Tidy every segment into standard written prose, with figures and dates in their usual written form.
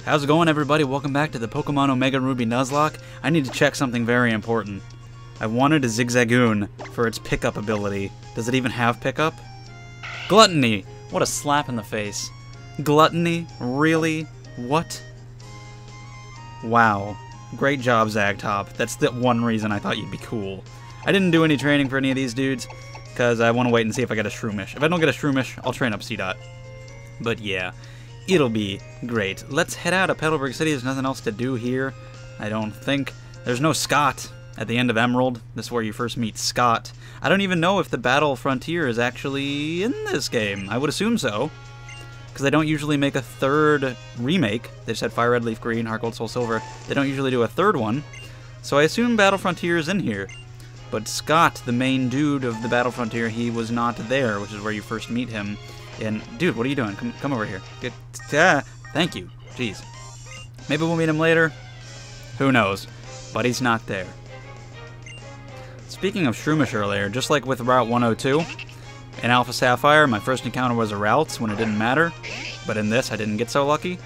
How's it going, everybody? Welcome back to the Pokemon Omega Ruby Nuzlocke. I need to check something very important. I wanted a Zigzagoon for its pickup ability. Does it even have pickup? Gluttony! What a slap in the face. Gluttony? Really? What? Wow. Great job, Zagtop. That's the one reason I thought you'd be cool. I didn't do any training for any of these dudes, because I want to wait and see if I get a Shroomish. If I don't get a Shroomish, I'll train up C-Dot. But yeah, it'll be great. Let's head out of Petalburg City. There's nothing else to do here, I don't think. There's no Scott at the end of Emerald. This is where you first meet Scott. I don't even know if the Battle Frontier is actually in this game. I would assume so, because they don't usually make a third remake. They just had Fire Red, Leaf Green, Heart Gold, Soul Silver. They don't usually do a third one, so I assume Battle Frontier is in here. But Scott, the main dude of the Battle Frontier, he was not there, which is where you first meet him. And, dude, what are you doing? Come over here. Thank you. Jeez. Maybe we'll meet him later. Who knows? But he's not there. Speaking of Shroomish earlier, just like with Route 102, in Alpha Sapphire, my first encounter was a Routes when it didn't matter. But in this, I didn't get so lucky.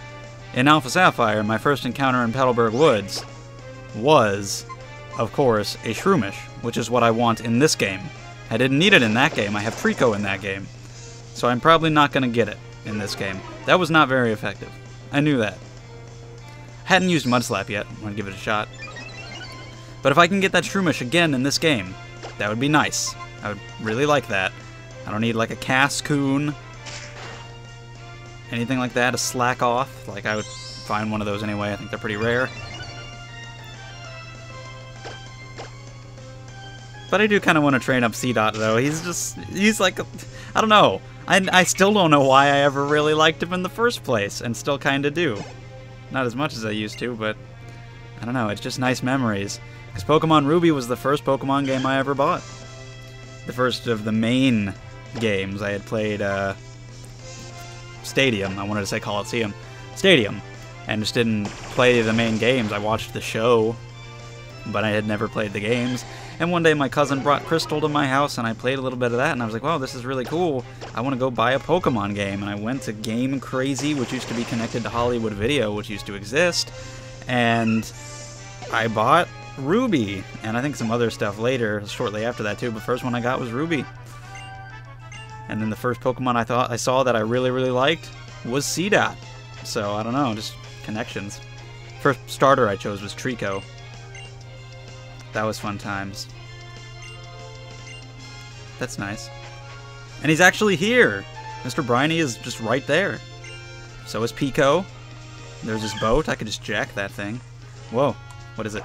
In Alpha Sapphire, my first encounter in Petalburg Woods was, of course, a Shroomish, which is what I want in this game. I didn't need it in that game. I have Trico in that game. So I'm probably not going to get it in this game. That was not very effective. I knew that. Hadn't used Mudslap yet. I'm going to give it a shot. But if I can get that Shroomish again in this game, that would be nice. I would really like that. I don't need like a Cascoon. Anything like that, a Slack Off. Like I would find one of those anyway. I think they're pretty rare. But I do kind of want to train up C-Dot though. He's like, I don't know. I still don't know why I ever really liked him in the first place, and still kind of do. Not as much as I used to, but I don't know, it's just nice memories. Because Pokemon Ruby was the first Pokemon game I ever bought. The first of the main games. I had played Stadium. I wanted to say Coliseum. Stadium. And just didn't play the main games. I watched the show, but I had never played the games. And one day my cousin brought Crystal to my house, and I played a little bit of that, and I was like, wow, this is really cool. I want to go buy a Pokemon game. And I went to Game Crazy, which used to be connected to Hollywood Video, which used to exist. And I bought Ruby, and I think some other stuff later, shortly after that too, but first one I got was Ruby. And then the first Pokemon I saw that I really, really liked was C-Dot. So, I don't know, just connections. First starter I chose was Trico. That was fun times. That's nice. And he's actually here! Mr. Briny is just right there. So is Pico. There's his boat. I could just jack that thing. Whoa. What is it?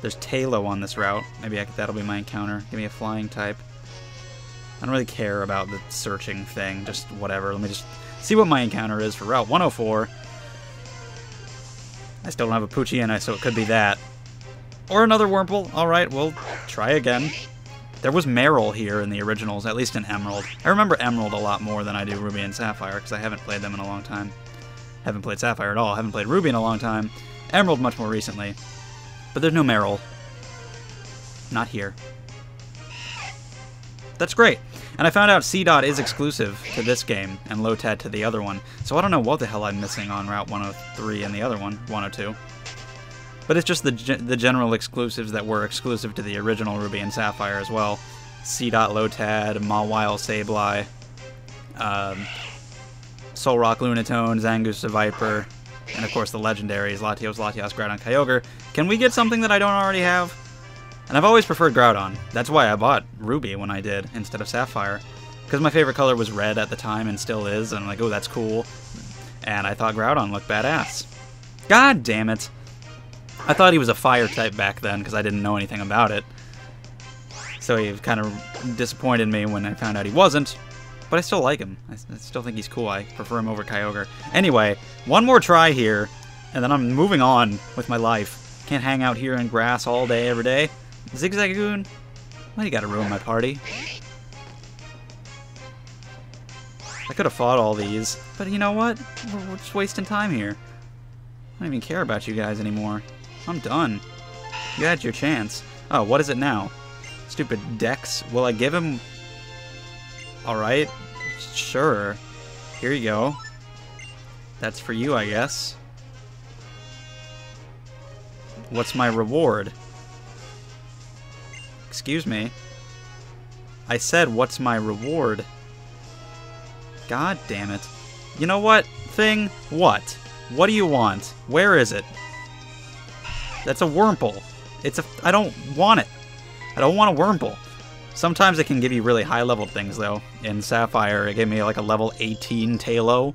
There's Talo on this route. Maybe that'll be my encounter. Give me a flying type. I don't really care about the searching thing. Just whatever. Let me just see what my encounter is for Route 104. I still don't have a Poochyena, so it could be that. Or another Wurmple. Alright, we'll try again. There was Meryl here in the originals, at least in Emerald. I remember Emerald a lot more than I do Ruby and Sapphire, because I haven't played them in a long time. Haven't played Sapphire at all. Haven't played Ruby in a long time. Emerald much more recently. But there's no Meryl. Not here. That's great. And I found out C-Dot is exclusive to this game, and Lotad to the other one. So I don't know what the hell I'm missing on Route 103 and the other one, 102. But it's just the general exclusives that were exclusive to the original Ruby and Sapphire as well. C-Dot, Lotad, Mawile, Sableye, Solrock, Lunatone, Zangoose, Viper, and of course the legendaries, Latios, Groudon, Kyogre. Can we get something that I don't already have? And I've always preferred Groudon. That's why I bought Ruby when I did, instead of Sapphire. Because my favorite color was red at the time, and still is, and I'm like, oh, that's cool. And I thought Groudon looked badass. God damn it. I thought he was a fire type back then, because I didn't know anything about it. So he kind of disappointed me when I found out he wasn't. But I still like him. I still think he's cool. I prefer him over Kyogre. Anyway, one more try here, and then I'm moving on with my life. Can't hang out here in grass all day, every day. Zigzagoon? Why you gotta ruin my party? I could have fought all these, but you know what? We're just wasting time here. I don't even care about you guys anymore. I'm done. You had your chance. Oh, what is it now? Stupid Dex. Will I give him... Alright. Sure. Here you go. That's for you, I guess. What's my reward? Excuse me. I said, what's my reward? God damn it. You know what, thing? What? What do you want? Where is it? That's a Wurmple. I don't want it. I don't want a Wurmple. Sometimes it can give you really high-level things, though. In Sapphire, it gave me like a level 18 Tailo,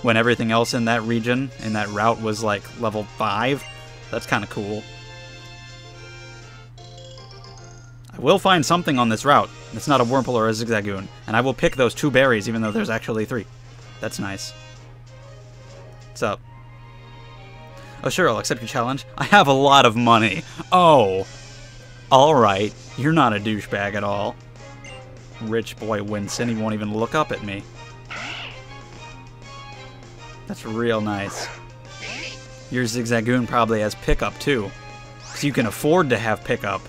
when everything else in that region, in that route, was like level 5. That's kind of cool. I will find something on this route. It's not a Wurmple or a Zigzagoon, and I will pick those 2 berries, even though there's actually 3. That's nice. What's up? Oh, sure, I'll accept your challenge. I have a lot of money. Oh. Alright. You're not a douchebag at all. Rich boy Winston, he won't even look up at me. That's real nice. Your Zigzagoon probably has pickup, too. Because you can afford to have pickup.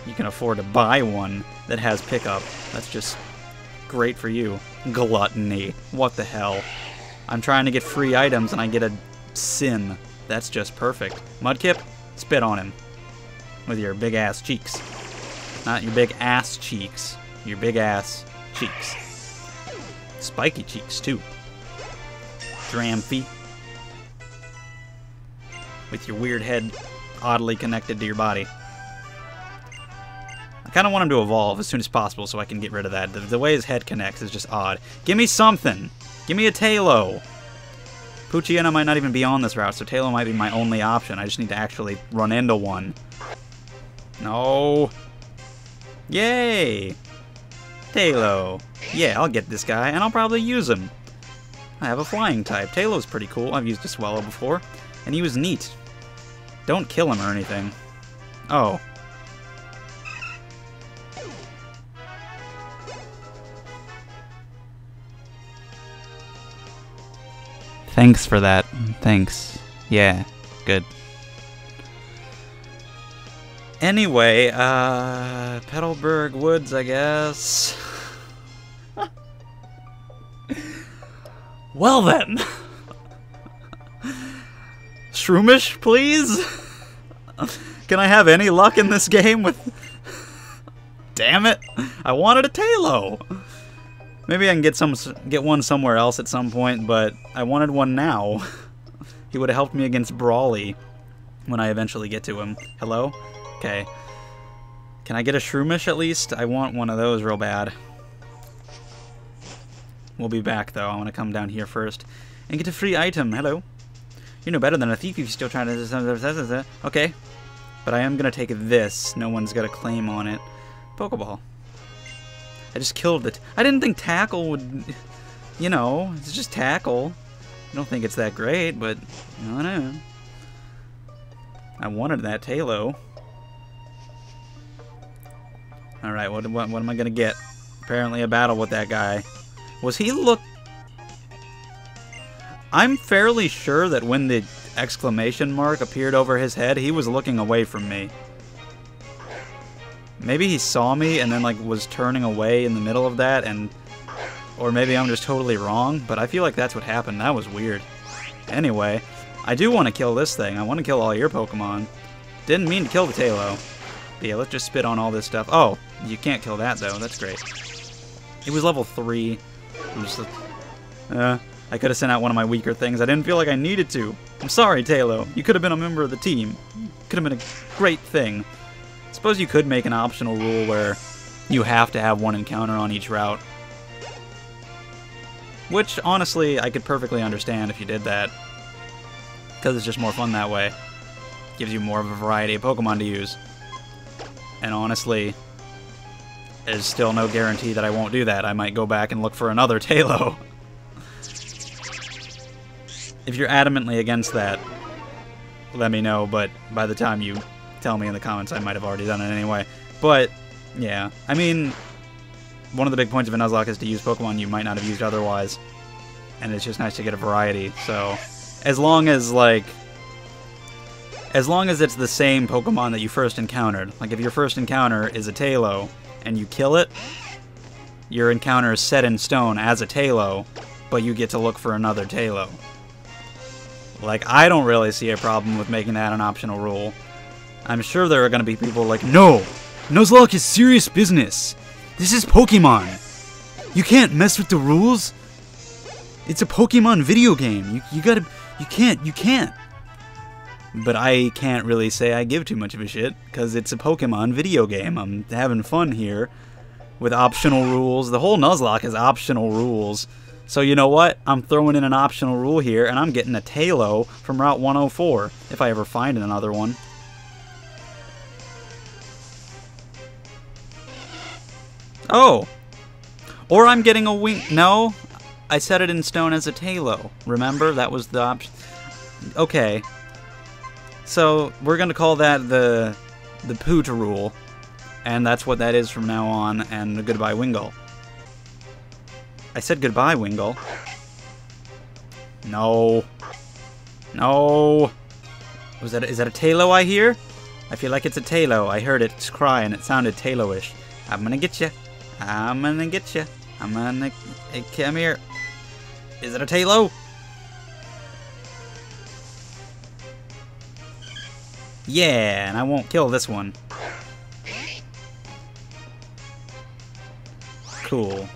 You can afford to buy one that has pickup. That's just great for you. Gluttony. What the hell? I'm trying to get free items and I get a sin. That's just perfect. Mudkip, spit on him. With your big ass cheeks. Not your big ass cheeks. Your big ass cheeks. Spiky cheeks, too. Drampy. With your weird head oddly connected to your body. I kind of want him to evolve as soon as possible so I can get rid of that. The way his head connects is just odd. Give me something! Give me a Tailo! Poochyena might not even be on this route, so Tailo might be my only option. I just need to actually run into one. No! Yay! Tailo! Yeah, I'll get this guy, and I'll probably use him. I have a flying type. Tailo's pretty cool. I've used a Swallow before, and he was neat. Don't kill him or anything. Oh. Thanks for that. Thanks. Yeah, good. Anyway, Petalburg Woods, I guess. Well then. Shroomish, please? Can I have any luck in this game with... Damn it! I wanted a Tailo! Maybe I can get one somewhere else at some point, but I wanted one now. He would have helped me against Brawly when I eventually get to him. Hello? Okay. Can I get a Shroomish at least? I want one of those real bad. We'll be back, though. I want to come down here first and get a free item. Hello? You're no better than a thief if you're still trying to... Okay. But I am going to take this. No one's got a claim on it. Pokeball. I just killed it. I didn't think Tackle would... You know, it's just Tackle. I don't think it's that great, but... I don't know. I wanted that Tailo. Alright, what am I going to get? Apparently a battle with that guy. Was he I'm fairly sure that when the exclamation mark appeared over his head, he was looking away from me. Maybe he saw me and then, like, was turning away in the middle of that, and... Or maybe I'm just totally wrong, but I feel like that's what happened. That was weird. Anyway, I do want to kill this thing. I want to kill all your Pokemon. Didn't mean to kill the Tailo. But yeah, let's just spit on all this stuff. Oh, you can't kill that, though. That's great. It was level 3. I could have sent out one of my weaker things. I didn't feel like I needed to. I'm sorry, Tailo. You could have been a member of the team. Could have been a great thing. Suppose you could make an optional rule where you have to have one encounter on each route. Which, honestly, I could perfectly understand if you did that. Because it's just more fun that way. Gives you more of a variety of Pokemon to use. And honestly, there's still no guarantee that I won't do that. I might go back and look for another Tailo. If you're adamantly against that, let me know, but by the time you tell me in the comments, I might have already done it anyway. But, yeah. I mean, one of the big points of a Nuzlocke is to use Pokemon you might not have used otherwise. And it's just nice to get a variety, so... As long as it's the same Pokemon that you first encountered. Like, if your first encounter is a Tailo, and you kill it, your encounter is set in stone as a Tailo, but you get to look for another Talo. Like, I don't really see a problem with making that an optional rule. I'm sure there are going to be people like, no! Nuzlocke is serious business! This is Pokemon! You can't mess with the rules! It's a Pokemon video game! You can't! But I can't really say I give too much of a shit, because it's a Pokemon video game. I'm having fun here with optional rules. The whole Nuzlocke is optional rules. So you know what? I'm throwing in an optional rule here, and I'm getting a Talo from Route 104, if I ever find another one. Oh! Or I'm getting a wing... No, I set it in stone as a Talo. Remember? That was the option. Okay. So, we're going to call that the Poot rule. And that's what that is from now on, and goodbye, Wingull. I said goodbye, Wingull. No. No. Is that a Talo I hear? I feel like it's a Talo. I heard it cry and it sounded Talo-ish. I'm gonna get you. I'm gonna get you. I'm gonna... Hey, come here. Is it a Talo? Yeah, and I won't kill this one. Cool.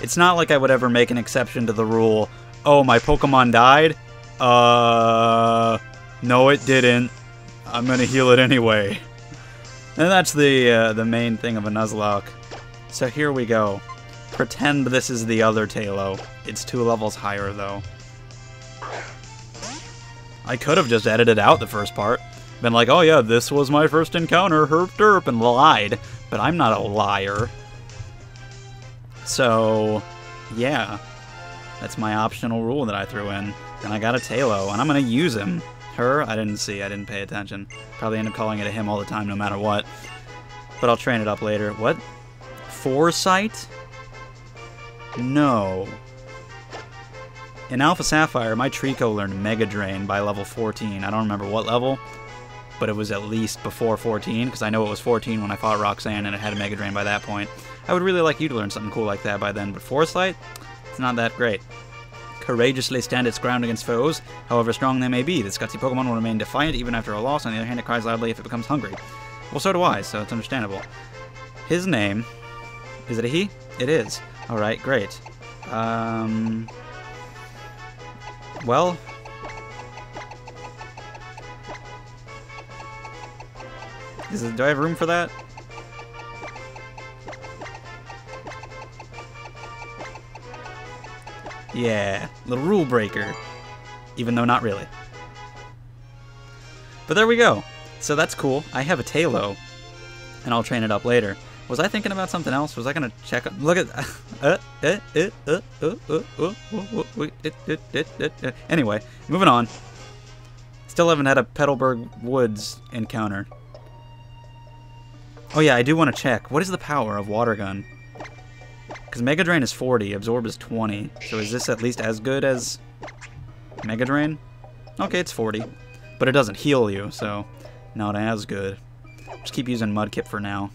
It's not like I would ever make an exception to the rule, oh, my Pokemon died? No it didn't. I'm gonna heal it anyway. And that's the main thing of a Nuzlocke. So here we go. Pretend this is the other Talo. It's 2 levels higher, though. I could have just edited out the first part. Been like, oh yeah, this was my first encounter, herp derp, and lied. But I'm not a liar. So, yeah, that's my optional rule that I threw in. And I got a Talo, and I'm going to use him. Her, I didn't see, I didn't pay attention. Probably end up calling it a him all the time, no matter what. But I'll train it up later. What? Foresight? No. In Alpha Sapphire, my Trico learned Mega Drain by level 14. I don't remember what level, but it was at least before 14, because I know it was 14 when I fought Roxanne, and it had a Mega Drain by that point. I would really like you to learn something cool like that by then, but Foresight? It's not that great. Courageously stand its ground against foes, however strong they may be. This gutsy Pokemon will remain defiant even after a loss. On the other hand, it cries loudly if it becomes hungry. Well, so do I, so it's understandable. His name... Is it a he? It is. Alright, great. Well... do I have room for that? Yeah, little rule breaker. Even though not really. But there we go. So that's cool. I have a Talo, and I'll train it up later. Was I thinking about something else? Was I gonna check? Look at. Anyway, moving on. Still haven't had a Petalburg Woods encounter. Oh yeah, I do want to check. What is the power of Water Gun? Because Mega Drain is 40, Absorb is 20. So is this at least as good as Mega Drain? Okay, it's 40. But it doesn't heal you, so not as good. Just keep using Mudkip for now.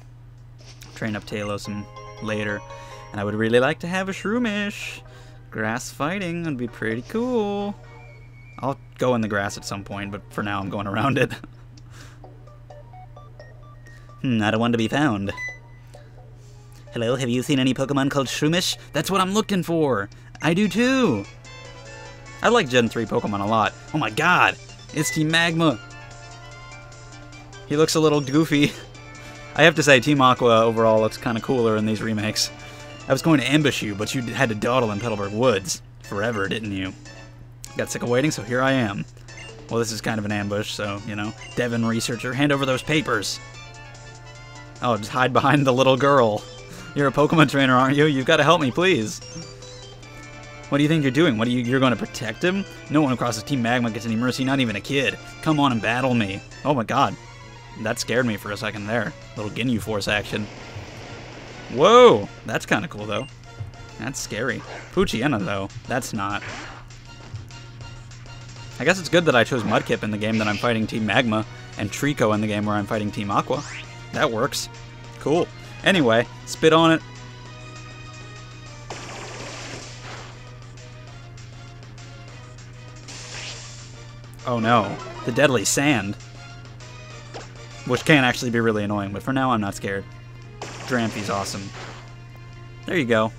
Train up Talo some later. And I would really like to have a Shroomish. Grass fighting would be pretty cool. I'll go in the grass at some point, but for now I'm going around it. Not a one to be found. Hello, have you seen any Pokemon called Shroomish? That's what I'm looking for! I do too! I like Gen 3 Pokemon a lot. Oh my god! It's Team Magma! He looks a little goofy. I have to say, Team Aqua overall looks kind of cooler in these remakes. I was going to ambush you, but you had to dawdle in Petalburg Woods. Forever, didn't you? Got sick of waiting, so here I am. Well, this is kind of an ambush, so, you know. Devin, researcher, hand over those papers! Oh, just hide behind the little girl. You're a Pokemon trainer, aren't you? You've got to help me, please. What do you think you're doing? What are you're going to protect him? No one who crosses Team Magma gets any mercy, not even a kid. Come on and battle me. Oh my god. That scared me for a second there. Little Ginyu Force action. Whoa! That's kind of cool, though. That's scary. Poochyena, though. That's not. I guess it's good that I chose Mudkip in the game that I'm fighting Team Magma, and Trico in the game where I'm fighting Team Aqua. That works. Cool. Anyway, spit on it. Oh no, the deadly sand. Which can actually be really annoying, but for now I'm not scared. Drampy's awesome. There you go.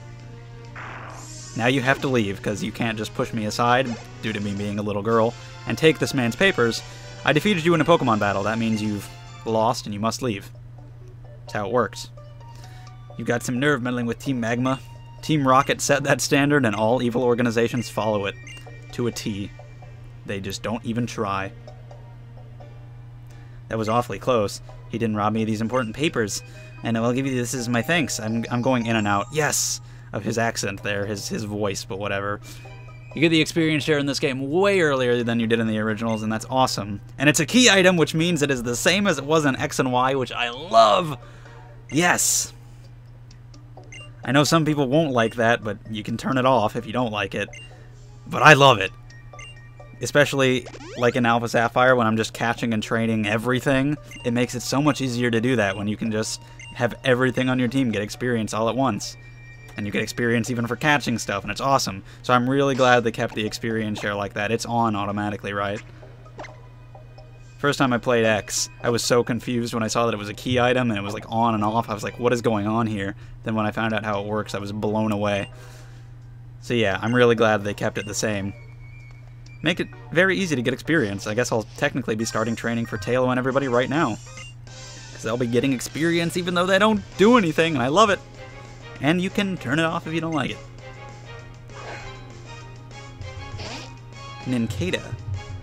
Now you have to leave, because you can't just push me aside, due to me being a little girl, and take this man's papers. I defeated you in a Pokemon battle. That means you've lost and you must leave. That's how it works. You've got some nerve meddling with Team Magma. Team Rocket set that standard, and all evil organizations follow it. To a T. They just don't even try. That was awfully close. He didn't rob me of these important papers. And I'll give you this as my thanks. I'm going in and out. Yes! Of his accent there, his voice, but whatever. You get the experience share in this game way earlier than you did in the originals, and that's awesome. And it's a key item, which means it is the same as it was in X and Y, which I love! Yes! I know some people won't like that, but you can turn it off if you don't like it. But I love it. Especially like in Alpha Sapphire, when I'm just catching and training everything. It makes it so much easier to do that when you can just have everything on your team get experience all at once. And you get experience even for catching stuff, and it's awesome. So I'm really glad they kept the experience share like that. It's on automatically, right? First time I played X, I was so confused when I saw that it was a key item and it was like on and off. I was like, what is going on here? Then when I found out how it works, I was blown away. So yeah, I'm really glad they kept it the same. Make it very easy to get experience. I guess I'll technically be starting training for Tailo and everybody right now. Because they'll be getting experience even though they don't do anything, and I love it. And you can turn it off if you don't like it. Nincada.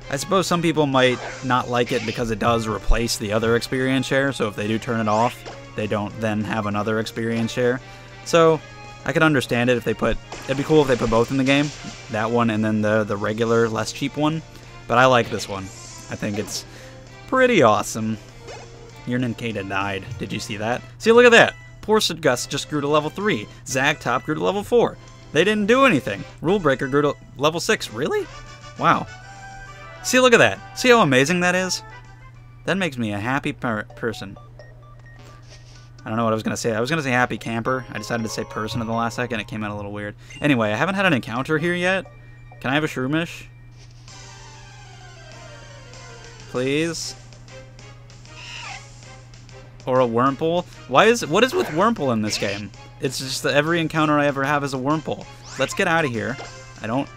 I suppose some people might not like it because it does replace the other experience share, so if they do turn it off, they don't then have another experience share. So, I could understand it if they put... It'd be cool if they put both in the game. That one and then the regular, less cheap one. But I like this one. I think it's pretty awesome. Your Nincada died. Did you see that? See, look at that! Porcidgus just grew to level 3. Zagtop grew to level 4. They didn't do anything. Rulebreaker grew to level 6. Really? Wow. See, look at that. See how amazing that is? That makes me a happy person. I don't know what I was going to say. I was going to say happy camper. I decided to say person at the last second. It came out a little weird. Anyway, I haven't had an encounter here yet. Can I have a Shroomish? Please? Or a Wurmple? What is with Wurmple in this game? It's just that every encounter I ever have is a Wurmple. Let's get out of here. I don't...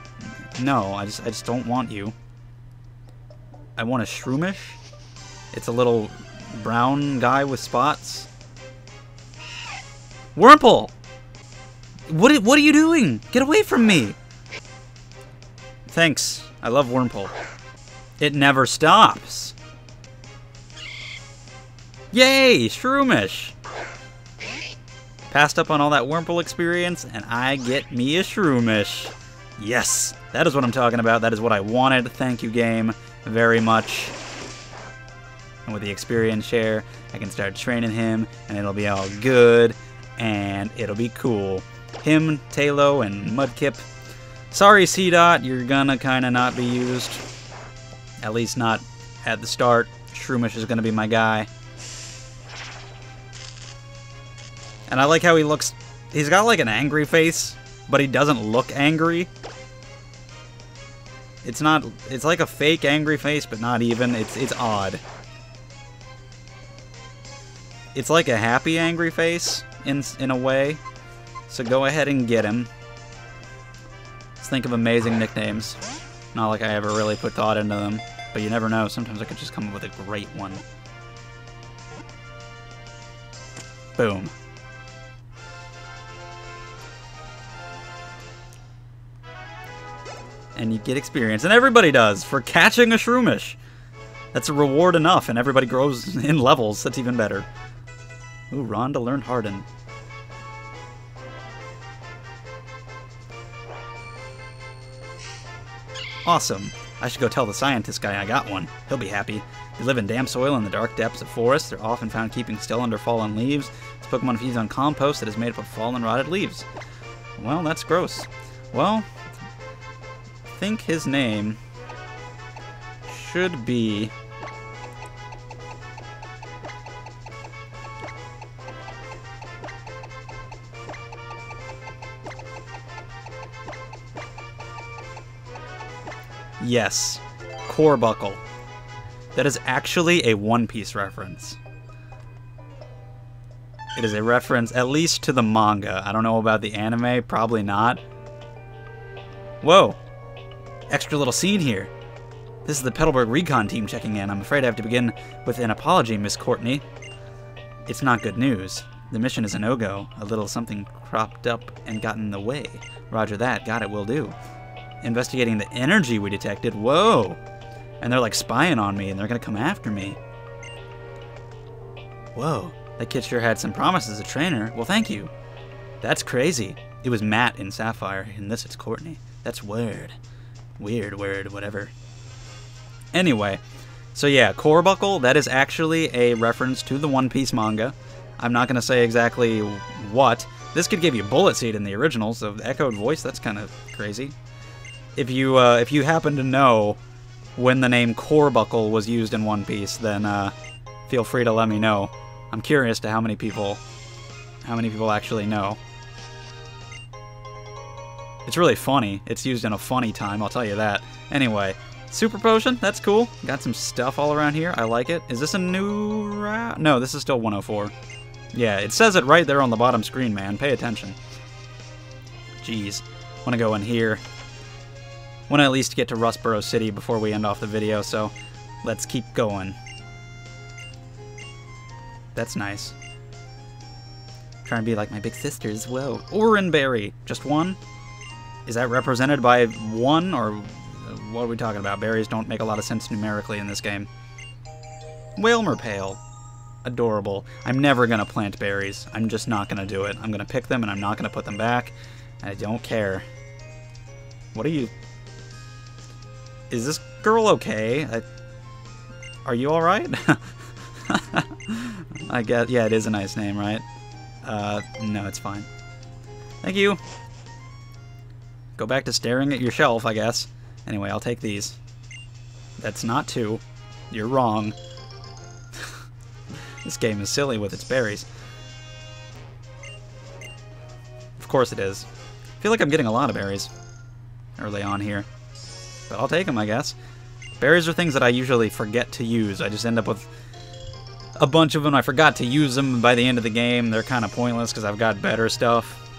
No, I just don't want you. I want a Shroomish. It's a little brown guy with spots. Wurmple! What are you doing? Get away from me! Thanks. I love Wurmple. It never stops. Yay! Shroomish! Passed up on all that Wurmple experience, and I get me a Shroomish. Yes! That is what I'm talking about. That is what I wanted. Thank you, game, very much. And with the experience share, I can start training him, and it'll be all good, and it'll be cool. Him, Tailo, and Mudkip. Sorry, C-Dot, you're gonna kinda not be used. At least not at the start. Shroomish is gonna be my guy. And I like how he looks... He's got like an angry face, but he doesn't look angry. It's not... It's like a fake angry face, but not even. It's odd. It's like a happy angry face, in a way. So go ahead and get him. Let's think of amazing nicknames. Not like I ever really put thought into them, but you never know. Sometimes I could just come up with a great one. Boom. And you get experience, and everybody does, for catching a Shroomish. That's a reward enough, and everybody grows in levels. That's even better. Ooh, Rhonda learned Harden. Awesome. I should go tell the scientist guy I got one. He'll be happy. They live in damp soil in the dark depths of forests. They're often found keeping still under fallen leaves. This Pokemon feeds on compost that is made up of fallen, rotted leaves. Well, that's gross. Well, I think his name should be... Yes. Core Buckle. That is actually a One Piece reference. It is a reference, at least to the manga. I don't know about the anime, probably not. Whoa! Extra little scene here. This is the Petalburg Recon team checking in. I'm afraid I have to begin with an apology, Miss Courtney. It's not good news. The mission is a no-go. A little something cropped up and got in the way. Roger that. Got it. Will do. Investigating the energy we detected. Whoa! And they're like spying on me, and they're gonna come after me. Whoa. That kid sure had some promise as a trainer. Well, thank you. That's crazy. It was Matt in Sapphire, and this it's Courtney. That's weird. Weird, whatever. Anyway, so yeah, Core Buckle, that is actually a reference to the One Piece manga. I'm not going to say exactly what. This could give you Bullet Seed in the original, so the echoed voice, that's kind of crazy. If you happen to know when the name Core Buckle was used in One Piece, then feel free to let me know. I'm curious to how many people actually know. It's really funny. It's used in a funny time, I'll tell you that. Anyway, Super Potion, that's cool. Got some stuff all around here. I like it. Is this a new route? No, this is still 104. Yeah, it says it right there on the bottom screen, man. Pay attention. Jeez. Want to go in here. Want to at least get to Rustboro City before we end off the video, so let's keep going. That's nice. Trying to be like my big sisters. Whoa. Oranberry. Just one? Is that represented by one, or what are we talking about? Berries don't make a lot of sense numerically in this game. Whalmer Pale. Adorable. I'm never going to plant berries. I'm just not going to do it. I'm going to pick them, and I'm not going to put them back. I don't care. What are you... Is this girl okay? Are you alright? I guess... Yeah, it is a nice name, right? No, it's fine. Thank you. Go back to staring at your shelf, I guess. Anyway, I'll take these. That's not two. You're wrong. This game is silly with its berries. Of course it is. I feel like I'm getting a lot of berries early on here. But I'll take them, I guess. Berries are things that I usually forget to use. I just end up with a bunch of them. I forgot to use them by the end of the game. They're kind of pointless because I've got better stuff.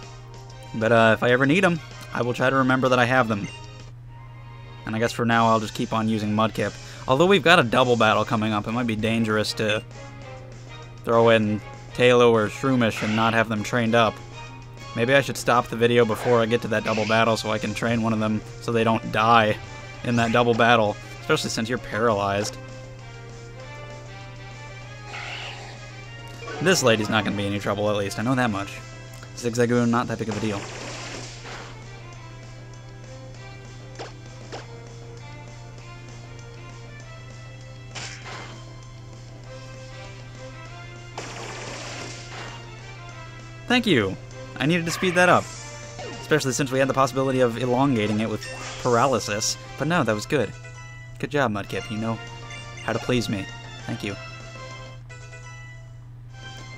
But if I ever need them, I will try to remember that I have them. And I guess for now I'll just keep on using Mudkip. Although we've got a double battle coming up, it might be dangerous to throw in Talo or Shroomish and not have them trained up. Maybe I should stop the video before I get to that double battle so I can train one of them so they don't die in that double battle. Especially since you're paralyzed. This lady's not going to be any trouble, at least. I know that much. Zigzagoon, not that big of a deal. Thank you. I needed to speed that up. Especially since we had the possibility of elongating it with paralysis. But no, that was good. Good job, Mudkip. You know how to please me. Thank you.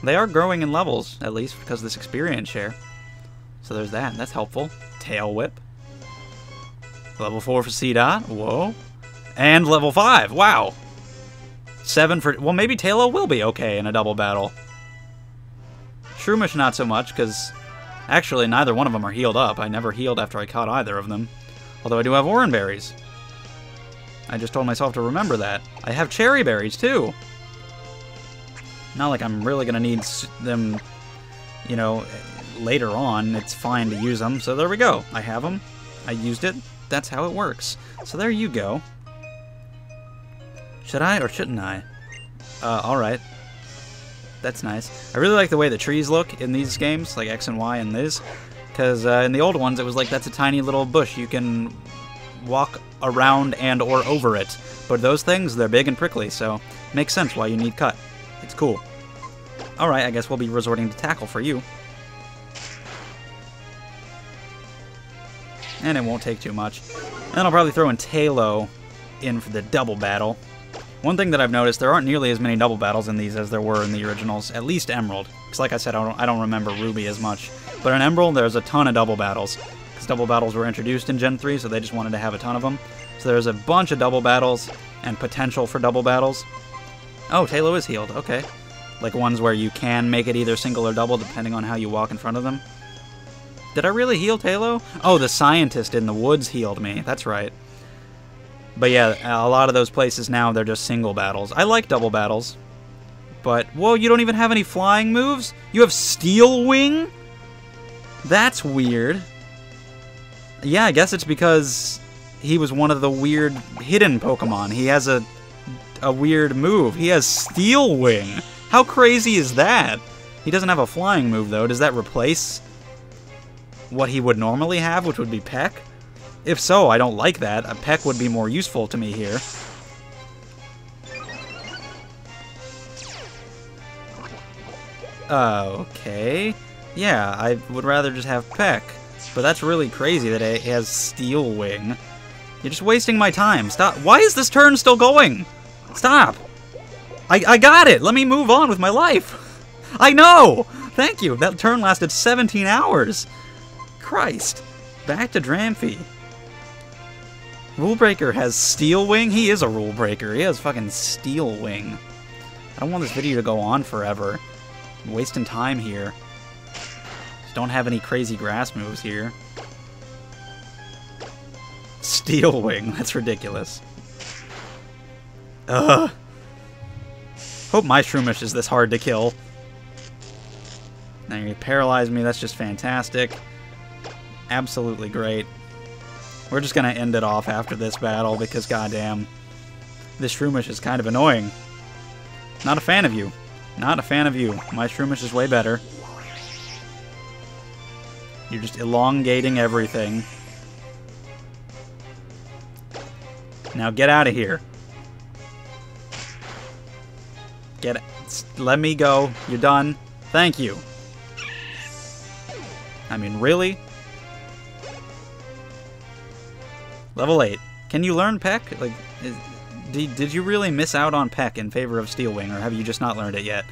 They are growing in levels, at least, because of this experience share. So there's that. That's helpful. Tail Whip. Level 4 for C-Dot. Whoa. And level 5. Wow. 7 for... Well, maybe Talo will be okay in a double battle. Shroomish not so much, because... Actually, neither one of them are healed up. I never healed after I caught either of them. Although I do have Oran Berries. I just told myself to remember that. I have Cherry Berries, too. Not like I'm really going to need them, you know, later on. It's fine to use them. So there we go. I have them. I used it. That's how it works. So there you go. Should I or shouldn't I? Alright. That's nice. I really like the way the trees look in these games, like X and Y and this. Because in the old ones, it was like that's a tiny little bush. You can walk around and or over it. But those things, they're big and prickly, so makes sense why you need cut. It's cool. Alright, I guess we'll be resorting to tackle for you. And it won't take too much. And I'll probably throw in Talo in for the double battle. One thing that I've noticed, there aren't nearly as many double battles in these as there were in the originals. At least Emerald. Because like I said, I don't remember Ruby as much. But in Emerald, there's a ton of double battles. because double battles were introduced in Gen 3, so they just wanted to have a ton of them. So there's a bunch of double battles and potential for double battles. Oh, Tailo is healed. Okay. Like ones where you can make it either single or double depending on how you walk in front of them. Did I really heal Tailo? Oh, the scientist in the woods healed me. That's right. But yeah, a lot of those places now, they're just single battles. I like double battles. But, whoa, you don't even have any flying moves? You have Steel Wing? That's weird. Yeah, I guess it's because he was one of the weird hidden Pokemon. He has a weird move. He has Steel Wing. How crazy is that? He doesn't have a flying move, though. Does that replace what he would normally have, which would be Peck? If so, I don't like that. A Peck would be more useful to me here. Okay. Yeah, I would rather just have Peck. But that's really crazy that it has Steel Wing. You're just wasting my time. Stop. Why is this turn still going? Stop. I got it. Let me move on with my life. I know. Thank you. That turn lasted 17 hours. Christ. Back to Dramphy. Rule Breaker has Steel Wing? He is a Rule Breaker. He has fucking Steel Wing. I don't want this video to go on forever. I'm wasting time here. Just don't have any crazy grass moves here. Steel Wing. That's ridiculous. Ugh. Hope my Shroomish is this hard to kill. Now you paralyze me. That's just fantastic. Absolutely great. We're just going to end it off after this battle because, goddamn, this Shroomish is kind of annoying. Not a fan of you. Not a fan of you. My Shroomish is way better. You're just elongating everything. Now get out of here. Let me go. You're done. Thank you. I mean, really? Level 8. Can you learn Peck? Like, did you really miss out on Peck in favor of Steel Wing, or have you just not learned it yet?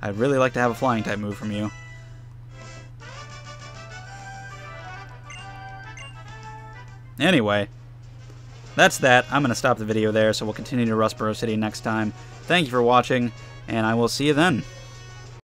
I'd really like to have a flying type move from you. Anyway, that's that. I'm going to stop the video there, so we'll continue to Rustboro City next time. Thank you for watching, and I will see you then.